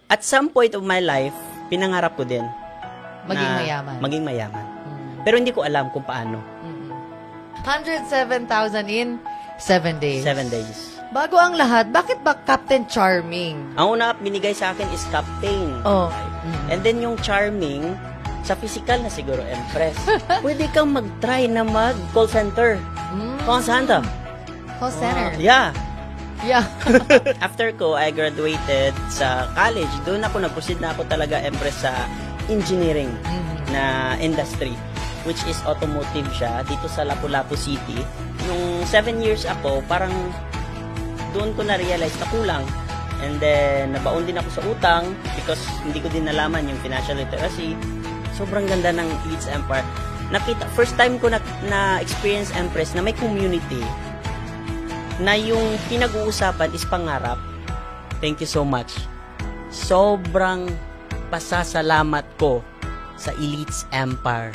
at some point of my life, pinangarap ko din. Maging na mayaman. Maging mayaman. Pero hindi ko alam kung paano. 107,000 in 7 days. 7 days. Bago ang lahat, bakit ba Captain Charming? Ang una binigay sa akin is Captain. Oh. And then yung Charming, sa physical na siguro, Empress. Pwede kang mag-try na mag-call center. Call center. Call center. Yeah. Yeah. After ko, I graduated sa college. Doon ako nag-proceed na ako talaga, Empress, sa engineering na industry, which is automotive siya, dito sa Lapu-Lapu City. Nung 7 years ako, parang doon ko na-realize na kulang. And then, nabaon din ako sa utang because hindi ko din nalaman yung financial literacy. Sobrang ganda ng Elites Empire. First time ko na-experience, Empress, na may community na yung pinag-uusapan is pangarap. Thank you so much. Sobrang pasasalamat ko sa Elites Empire.